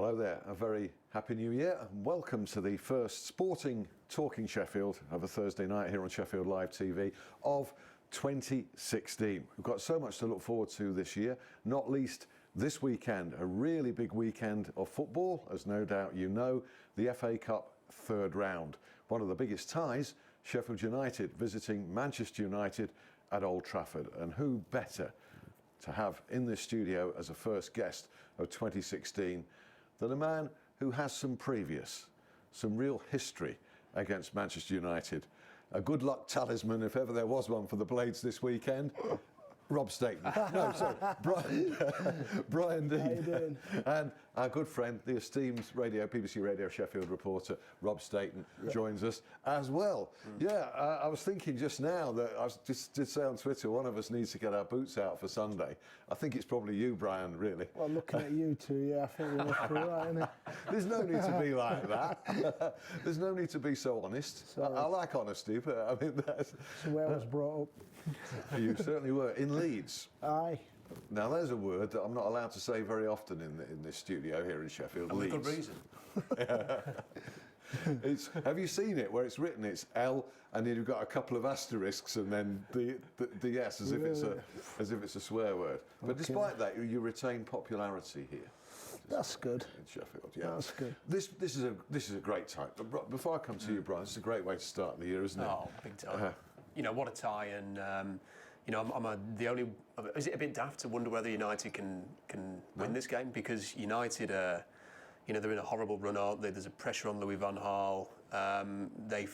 Hello there, a very happy new year and welcome to the first Sporting Talking Sheffield of a Thursday night here on Sheffield Live TV of 2016. We've got so much to look forward to this year, not least this weekend, a really big weekend of football, as no doubt you know, the FA Cup third round. One of the biggest ties, Sheffield United visiting Manchester United at Old Trafford, and who better to have in this studio as a first guest of 2016 than a man who has some real history against Manchester United. A good luck talisman, if ever there was one for the Blades this weekend. Rob Staton. No, sorry, Brian Deane. How you doing? And our good friend, the esteemed BBC Radio Sheffield reporter, Rob Staton, joins us as well. Yeah, I was thinking just now that I just did say on Twitter, one of us needs to get our boots out for Sunday. I think it's probably you, Brian, really. Well, looking at you two, yeah, I think we must be right, isn't it? There's no need to be like that. There's no need to be so honest. I like honesty, but I mean, that's the way I was brought up. You certainly were. In Leeds. Aye. Now there's a word that I'm not allowed to say very often in this studio here in Sheffield. And Leeds. with good reason. Have you seen it where it's written? It's L, and then you've got a couple of asterisks, and then the S, as if it's a swear word. But Okay. despite that, you retain popularity here. That's good. In Sheffield, yeah. That's good. This is a great time. But before I come to you, Brian, it's a great way to start the year, isn't it? Oh, big time. You know, what a tie, and you know, the only. Is it a bit daft to wonder whether United can win this game? Because United are, you know, they're in a horrible run, aren't they? There's a pressure on Louis van Gaal.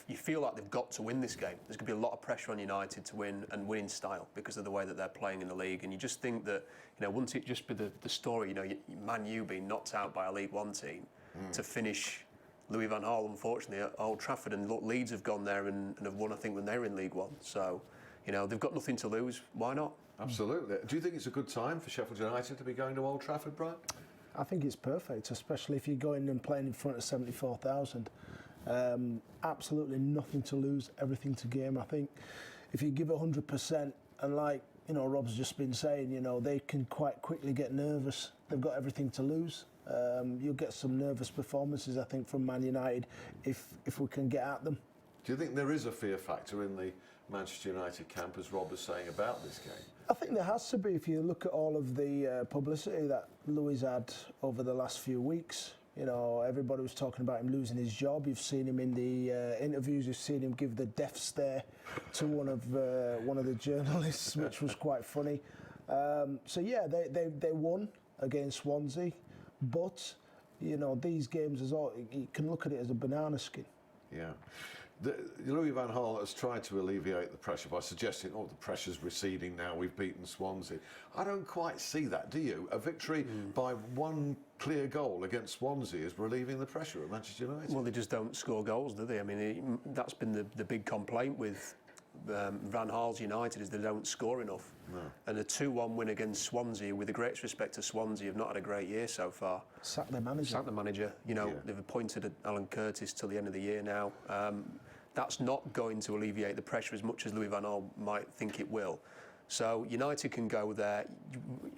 You feel like they've got to win this game. There's going to be a lot of pressure on United to win, and win in style because of the way that they're playing in the league. And you just think that, you know, wouldn't it just be the story, you know, Man U being knocked out by a League One team to finish Louis van Gaal, unfortunately, at Old Trafford, and look, Leeds have gone there and have won, I think, when they're in League One. So, you know, they've got nothing to lose. Why not? Absolutely. Do you think it's a good time for Sheffield United to be going to Old Trafford, Brian? I think it's perfect, especially if you're going and playing in front of 74,000. Absolutely nothing to lose, everything to gain. I think if you give 100%, and like, you know, Rob's just been saying, you know, they can quite quickly get nervous. They've got everything to lose. You'll get some nervous performances, I think, from Man United if we can get at them. Do you think there is a fear factor in the Manchester United camp, as Rob was saying, about this game? I think there has to be. If you look at all of the publicity that Louis had over the last few weeks, you know, everybody was talking about him losing his job. You've seen him in the interviews. You've seen him give the death stare to one of the journalists, which was quite funny. So yeah, they won against Swansea, but you know, these games as all, you can look at it as a banana skin. Yeah. Louis van Gaal has tried to alleviate the pressure by suggesting, the pressure's receding now, we've beaten Swansea. I don't quite see that, do you? A victory by one clear goal against Swansea is relieving the pressure at Manchester United. Well, they just don't score goals, do they? I mean, that's been the big complaint with Van Gaal's United, is they don't score enough. No. And a 2-1 win against Swansea, with the greatest respect to Swansea, have not had a great year so far. Sack their manager. You know, they've appointed Alan Curtis till the end of the year now. That's not going to alleviate the pressure as much as Louis van Gaal might think it will. So United can go there.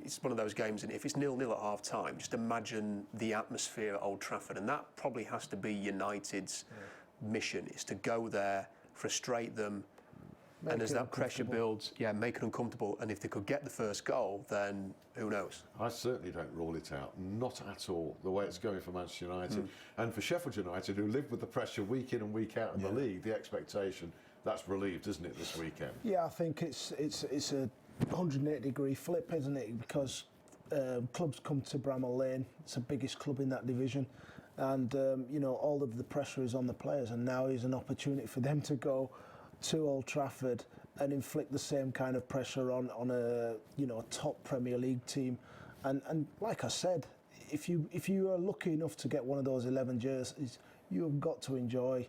It's one of those games, and if it's 0-0 at half-time, just imagine the atmosphere at Old Trafford, and that probably has to be United's mission, is to go there, frustrate them, and as that pressure builds, make it uncomfortable. And if they could get the first goal, then who knows? I certainly don't rule it out, not at all, the way it's going for Manchester United. And for Sheffield United, who live with the pressure week in and week out in the league, the expectation, that's relieved, isn't it, this weekend? Yeah, I think it's a 180-degree flip, isn't it? Because clubs come to Bramall Lane, it's the biggest club in that division, and you know, all of the pressure is on the players, and now is an opportunity for them to go to Old Trafford and inflict the same kind of pressure on a, you know, a top Premier League team, and like I said, if you are lucky enough to get one of those 11 jerseys, you have got to enjoy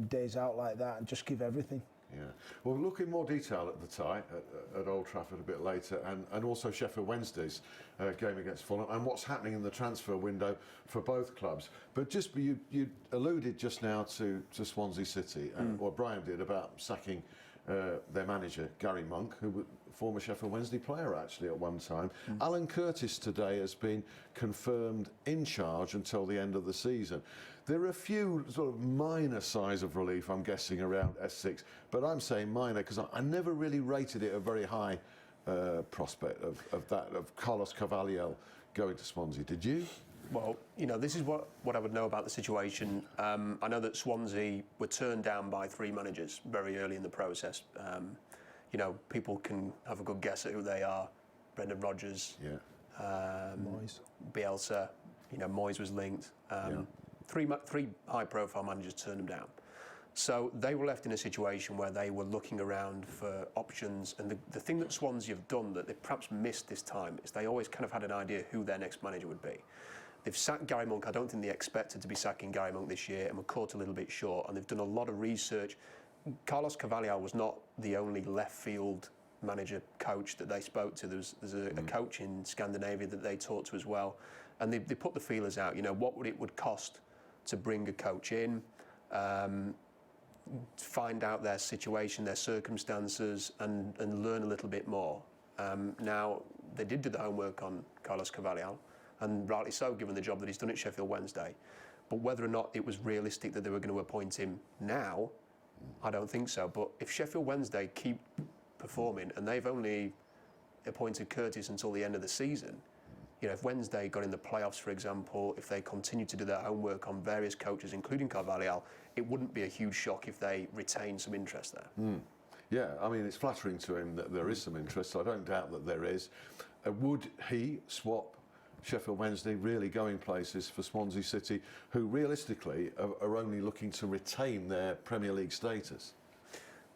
days out like that and just give everything. Yeah. We'll look in more detail at the tie at Old Trafford a bit later, and also Sheffield Wednesday's game against Fulham, and what's happening in the transfer window for both clubs. But just you alluded just now to Swansea City, or Brian did, about sacking their manager, Gary Monk, who was a former Sheffield Wednesday player actually at one time. Alan Curtis today has been confirmed in charge until the end of the season. There are a few sort of minor signs of relief, I'm guessing, around S6, but I'm saying minor because I never really rated it a very high prospect of Carlos Carvalhal going to Swansea. Did you? Well, this is what I would know about the situation. I know that Swansea were turned down by 3 managers very early in the process. People can have a good guess at who they are. Brendan Rodgers, Moyes. Bielsa, Moyes was linked. Three high-profile managers turned them down. So they were left in a situation where they were looking around for options. And the thing that Swansea have done that they perhaps missed this time is they always kind of had an idea who their next manager would be. They've sacked Gary Monk. I don't think they expected to be sacking Gary Monk this year, and were caught a little bit short. And they've done a lot of research. Carlos Carvalhal was not the only left field manager coach that they spoke to. There's a coach in Scandinavia that they talked to as well. And they put the feelers out, what would cost to bring a coach in, find out their situation, their circumstances, and learn a little bit more. Now, they did do the homework on Carlos Carvalhal, and rightly so, given the job that he's done at Sheffield Wednesday. But whether or not it was realistic that they were going to appoint him now, I don't think so. But if Sheffield Wednesday keep performing, and they've only appointed Curtis until the end of the season, if Wednesday got in the playoffs, for example, if they continue to do their homework on various coaches, including Carvalhal, it wouldn't be a huge shock if they retain some interest there. Yeah, I mean, it's flattering to him that there is some interest, so I don't doubt that there is. Would he swap Sheffield Wednesday, really going places, for Swansea City, who realistically are only looking to retain their Premier League status?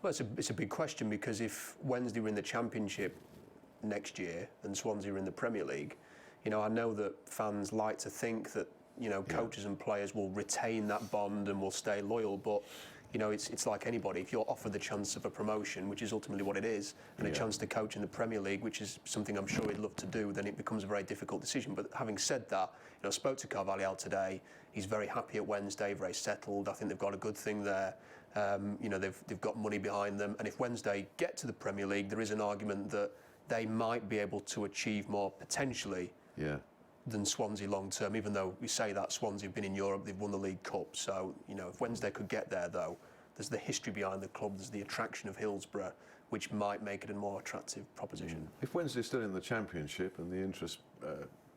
Well, it's a big question, because if Wednesday were in the Championship next year and Swansea were in the Premier League, I know that fans like to think that, coaches and players will retain that bond and will stay loyal, but, it's like anybody. If you're offered the chance of a promotion, which is ultimately what it is, and a chance to coach in the Premier League, which is something I'm sure he'd love to do, then it becomes a very difficult decision. But having said that, I spoke to Carvalhal today. He's very happy at Wednesday, very settled. I think they've got a good thing there. They've got money behind them. And if Wednesday get to the Premier League, there is an argument that they might be able to achieve more potentially than Swansea long term, even though we say that Swansea have been in Europe, they've won the League Cup. So, if Wednesday could get there, though, there's the history behind the club, there's the attraction of Hillsborough, which might make it a more attractive proposition. If Wednesday's still in the Championship and the interest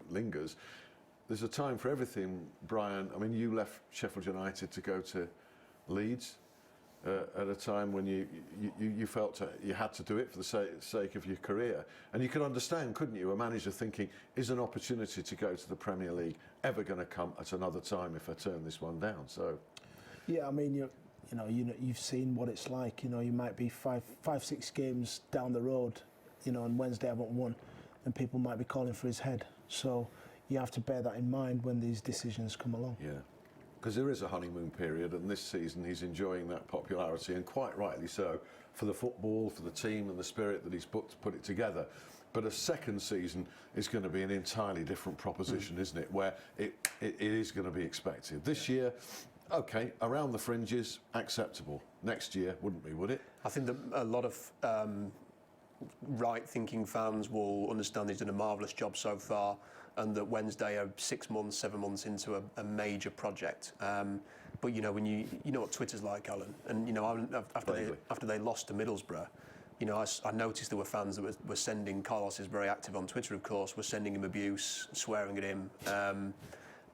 lingers, there's a time for everything, Brian. I mean, you left Sheffield United to go to Leeds at a time when you felt you had to do it for the sake of your career. And you could understand, couldn't you, a manager thinking, is an opportunity to go to the Premier League ever going to come at another time if I turn this one down? So, yeah, I mean, you've seen what it's like. You might be five, 6 games down the road, and Wednesday haven't won, and people might be calling for his head. So you have to bear that in mind when these decisions come along. Yeah. Because there is a honeymoon period, and this season he's enjoying that popularity, and quite rightly so, for the football, for the team and the spirit that he's put it together. But a second season is going to be an entirely different proposition, isn't it? Where it is going to be expected. This year, okay, around the fringes, acceptable. Next year, wouldn't be, would it? I think that a lot of right-thinking fans will understand he's done a marvellous job so far, and that Wednesday are 6 months, 7 months into a major project. But when you know what Twitter's like, Alan, and after they lost to Middlesbrough, I noticed there were fans that were sending, Carlos is very active on Twitter, of course, were sending him abuse, swearing at him.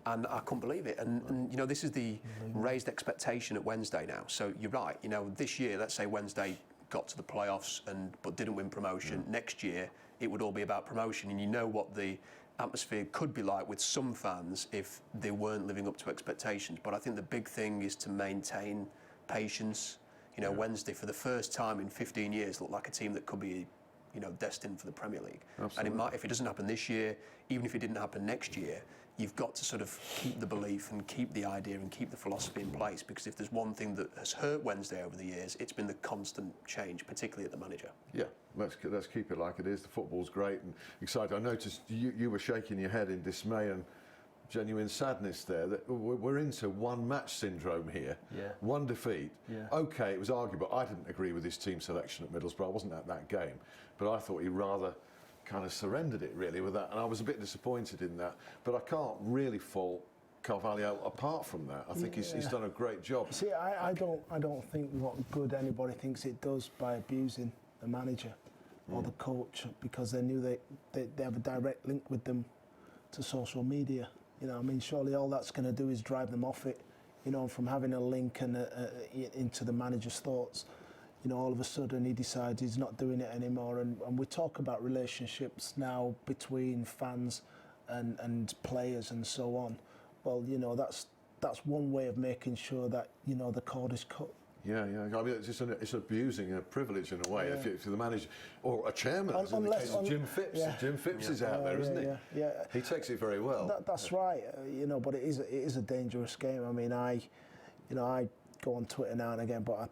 And I couldn't believe it. And this is the raised expectation at Wednesday now. So you're right. This year, let's say Wednesday got to the playoffs but didn't win promotion. Next year, it would all be about promotion. And you know what the atmosphere could be like with some fans if they weren't living up to expectations. But I think the big thing is to maintain patience. Wednesday, for the first time in 15 years, looked like a team that could be, destined for the Premier League. Absolutely. And if it doesn't happen this year, even if it didn't happen next year, you've got to sort of keep the belief and keep the idea and keep the philosophy in place, because if there's one thing that has hurt Wednesday over the years, it's been the constant change, particularly at the manager. Yeah, let's keep it like it is. The football's great and exciting. I noticed you were shaking your head in dismay and genuine sadness there that we're into one match syndrome here. Yeah. One defeat. Yeah. Okay, it was arguable. I didn't agree with his team selection at Middlesbrough. I wasn't at that game, but I thought he rather kind of surrendered it really with that, and I was a bit disappointed in that. But I can't really fault Carvalho apart from that. I think he's done a great job. See, I don't think what good anybody thinks it does by abusing the manager or the coach, because they knew they have a direct link with them to social media. You know, I mean, surely all that's going to do is drive them off it. You know, from having a link and into the manager's thoughts. You know, all of a sudden he decides he's not doing it anymore. And we talk about relationships now between fans and players and so on. Well, you know, that's one way of making sure that, you know, the cord is cut. Yeah. I mean, it's abusing a privilege in a way. If you're the manager or a chairman, as in the case of Jim Phipps. Yeah. Jim Phipps is out there, isn't he? Yeah. He takes it very well. That's right. You know, but it is a dangerous game. I mean, I go on Twitter now and again, but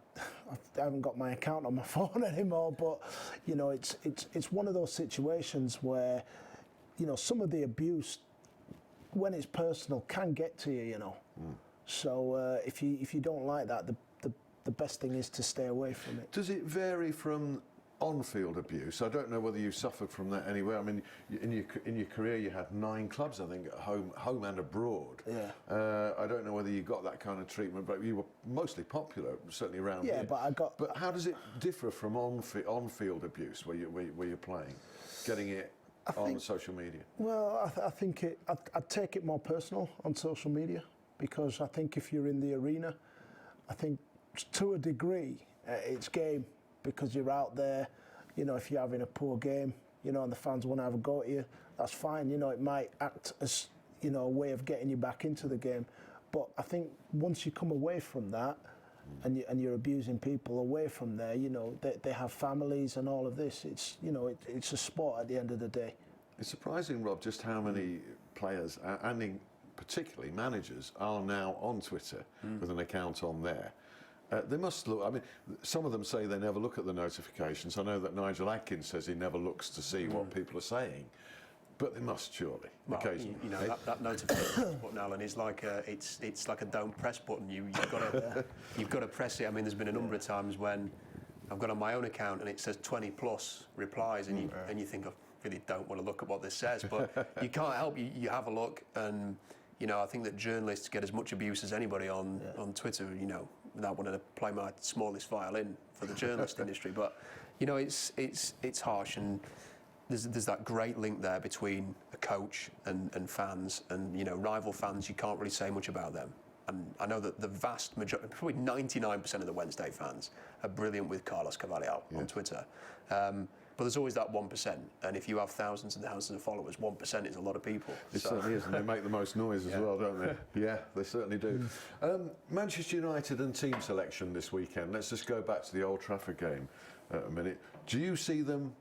I haven't got my account on my phone anymore. But you know, it's one of those situations where, you know, some of the abuse, when it's personal, can get to you. You know, so if you don't like that, the best thing is to stay away from it. Does it vary from on-field abuse? I don't know whether you suffered from that anywhere. I mean, in your career, you had 9 clubs, I think, at home and abroad. Yeah. I don't know whether you got that kind of treatment, but you were mostly popular, certainly around here. Yeah, but I got. But how does it differ from on-field abuse, where you're playing, getting it on social media? Well, I think I'd take it more personal on social media, because I think if you're in the arena, I think to a degree it's game, because you're out there. You know, if you're having a poor game, you know, and the fans want to have a go at you, that's fine. You know, it might act as, you know, a way of getting you back into the game. But I think once you come away from that, and you're abusing people away from there, you know, they have families and all of this. It's, you know, it's a sport at the end of the day. It's surprising, Rob, just how many players and particularly managers are now on Twitter with an account on there. They must look. I mean, some of them say they never look at the notifications. I know that Nigel Adkins says he never looks to see what people are saying, but they must surely. Well, occasionally. you know, that notification button, Alan, is like it's like a don't press button. You've got to press it. I mean, there's been a number of times when I've got on my own account and it says 20+ replies, and you think, I really don't want to look at what this says, but you can't help. You have a look, and you know, I think that journalists get as much abuse as anybody on Twitter. You know, without wanting to play my smallest violin for the journalist industry, but you know, it's harsh, and there's that great link there between a coach and fans, and you know, rival fans. You can't really say much about them, and I know that the vast majority, probably 99% of the Wednesday fans, are brilliant with Carlos Carvalho on Twitter. But there's always that 1%, and if you have thousands and thousands of followers, 1% is a lot of people. It certainly is, and they make the most noise as well, don't they? Yeah, they certainly do. Manchester United and team selection this weekend. Let's just go back to the Old Trafford game a minute. Do you see them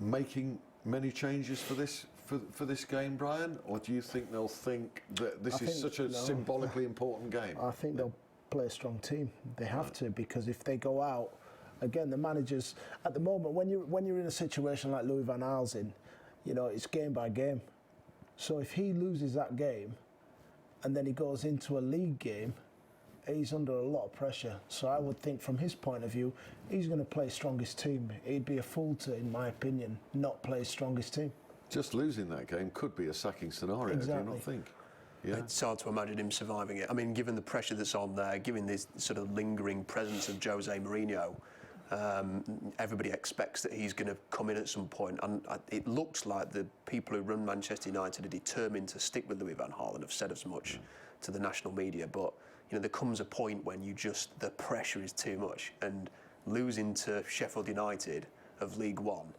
making many changes for this game, Brian, or do you think they'll think that this is such a symbolically important game? I think they'll play a strong team. They have to, because if they go out. Again, the managers at the moment, when you're in a situation like Louis van Gaal's in, you know, it's game by game. So if he loses that game, and then he goes into a league game, he's under a lot of pressure. So I would think, from his point of view, he's going to play strongest team. He'd be a fool to, in my opinion, not play strongest team. Just losing that game could be a sacking scenario. Exactly. Do you not think? Yeah. It's hard to imagine him surviving it. I mean, given the pressure that's on there, given this sort of lingering presence of Jose Mourinho. Everybody expects that he's going to come in at some point, and it looks like the people who run Manchester United are determined to stick with Louis van Gaal and have said as much to the national media. But you know, there comes a point when the pressure is too much, and losing to Sheffield United of League One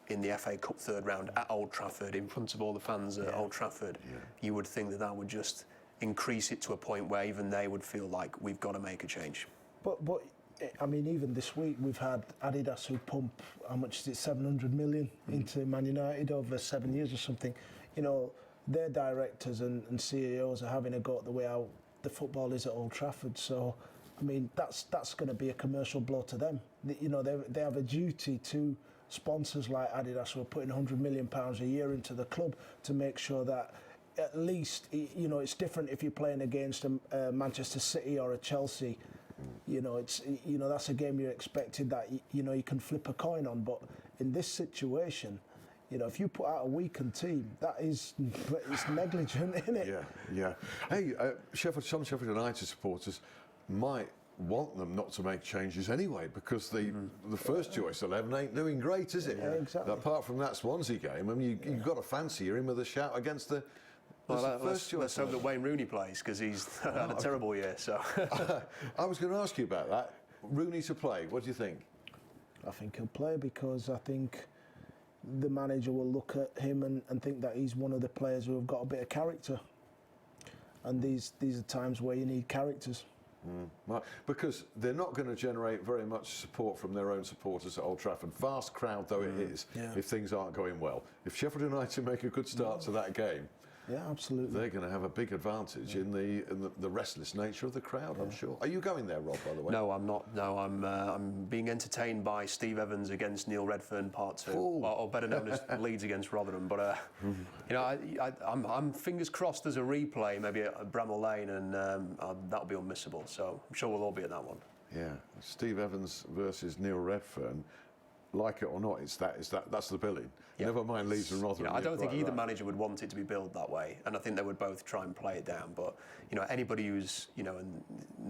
in the FA Cup third round at Old Trafford in front of all the fans at Old Trafford, you would think that would just increase it to a point where even they would feel like we've got to make a change. But I mean, even this week we've had Adidas who pump, how much is it, 700 million into Man United over 7 years or something. You know, their directors and CEOs are having a go at the way how the football is at Old Trafford. So, I mean, that's going to be a commercial blow to them. You know, they have a duty to sponsors like Adidas who are putting £100 million a year into the club to make sure that at least, you know, it's different if you're playing against a Manchester City or a Chelsea. You know, that's a game you're expected that, you know, you can flip a coin on. But in this situation, you know, if you put out a weakened team, it's negligent, isn't it? Yeah. Hey, some Sheffield United supporters might want them not to make changes anyway, because the first choice 11 ain't doing great, is it? Yeah, exactly. Apart from that Swansea game, I mean, you've got to fancy you're in with a shout against the first choice. Let's hope that Wayne Rooney plays, because he's had a terrible year. So I was going to ask you about that. Rooney to play, what do you think? I think he'll play, because I think the manager will look at him and think that he's one of the players who have got a bit of character. And these are times where you need characters. Right. Because they're not going to generate very much support from their own supporters at Old Trafford, vast crowd though it is, if things aren't going well. If Sheffield United make a good start to that game, yeah, absolutely, they're going to have a big advantage in the restless nature of the the I'm sure. Are you going there, Rob, by the way? No, I'm not. No, I'm being entertained by Steve Evans against Neil Redfern Part 2, or better known as Leeds against Rotherham. But you know, I'm fingers crossed there's a replay, maybe at Bramall Lane, and that'll be unmissable. So I'm sure we'll all be at that one. Yeah, Steve Evans versus Neil Redfern. Like it or not, that's the billing. Yeah. Never mind Leeds and Rotherham. You know, I don't think either manager would want it to be billed that way, and I think they would both try and play it down. But you know, anybody who's, you know, and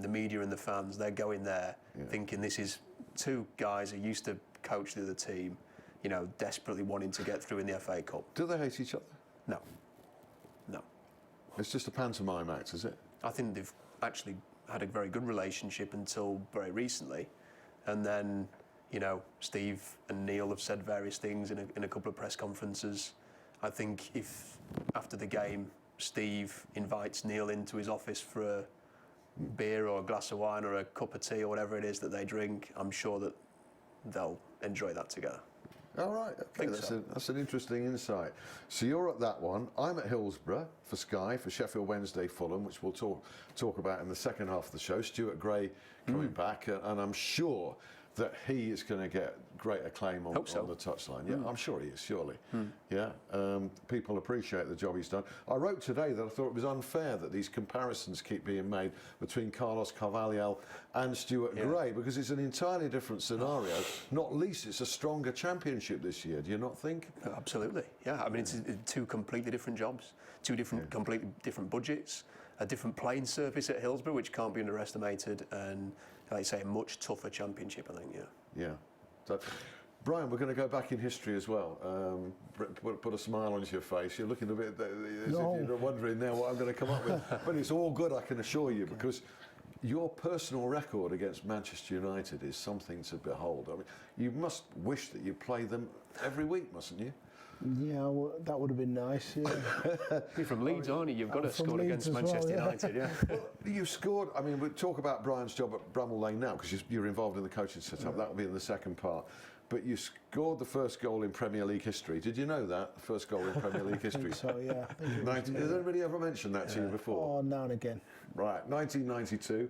the media and the fans, they're going there thinking this is two guys who used to coach the other team, you know, desperately wanting to get through in the FA Cup. Do they hate each other? No. It's just a pantomime act, is it? I think they've actually had a very good relationship until very recently, and then, you know, Steve and Neil have said various things in a couple of press conferences. I think if after the game Steve invites Neil into his office for a beer or a glass of wine or a cup of tea or whatever it is that they drink, I'm sure that they'll enjoy that together. All right, okay, that's an interesting insight. So you're at that one. I'm at Hillsborough for Sky for Sheffield Wednesday Fulham, which we'll talk about in the second half of the show. Stuart Gray coming back, and I'm sure that he is going to get great acclaim on the touchline. Yeah, I'm sure he is, surely. Yeah, people appreciate the job he's done. I wrote today that I thought it was unfair that these comparisons keep being made between Carlos Carvalhal and Stuart Gray, because it's an entirely different scenario. Not least, it's a stronger championship this year. Do you not think? Absolutely, yeah. I mean, it's two completely different jobs, two completely different budgets, a different playing surface at Hillsborough, which can't be underestimated, and, like you say, a much tougher championship, I think, Yeah. So, Brian, we're going to go back in history as well. Put a smile on your face. You're looking a bit as if you're wondering now what I'm going to come up with. But it's all good, I can assure you, because your personal record against Manchester United is something to behold. I mean, you must wish that you play them every week, mustn't you? Yeah, well, that would have been nice, yeah. You're from Leeds, aren't you? You've got to score against Manchester United, yeah. Well, you scored, I mean, we'll talk about Brian's job at Bramall Lane now, because you're involved in the coaching setup. That will be in the second part. But you scored the first goal in Premier League history. Did you know that? The first goal in Premier League history? I think so, yeah. Has anybody ever mentioned that to you before? Oh, now and again. Right, 1992.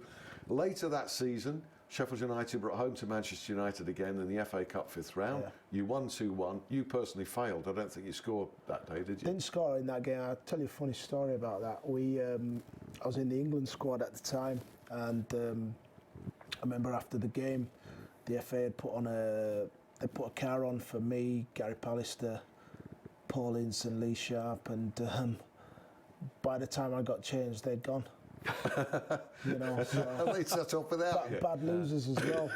Later that season, Sheffield United brought home to Manchester United again in the FA Cup fifth round. Yeah. You won 2-1. You personally failed. I don't think you scored that day, did you? Didn't score in that game. I'll tell you a funny story about that. I was in the England squad at the time, and I remember after the game, the FA had put a car on for me, Gary Pallister, Paul Ince and Lee Sharp, and by the time I got changed, they'd gone. You know, so they set up without you. Bad losers as well.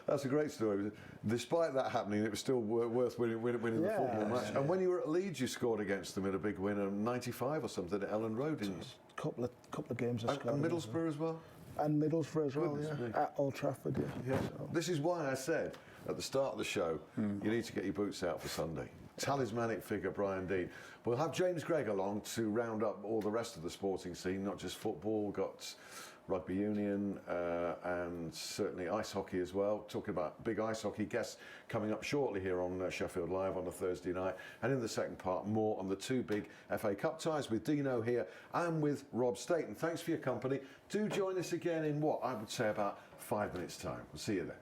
That's a great story. Despite that happening, it was still worth winning the football match. And when you were at Leeds, you scored against them in a big win in '95 or something at Ellen Road, didn't you? Couple of games. And Middlesbrough as well. And Middlesbrough as well, at Old Trafford, yeah. So. This is why I said at the start of the show, you need to get your boots out for Sunday. Talismanic figure, Brian Deane. We'll have James Gregg along to round up all the rest of the sporting scene, not just football, got rugby union and certainly ice hockey as well. Talking about big ice hockey guests coming up shortly here on Sheffield Live on a Thursday night. And in the second part, more on the two big FA Cup ties with Deane here and with Rob Staton. Thanks for your company. Do join us again in what I would say about 5 minutes' time. We'll see you then.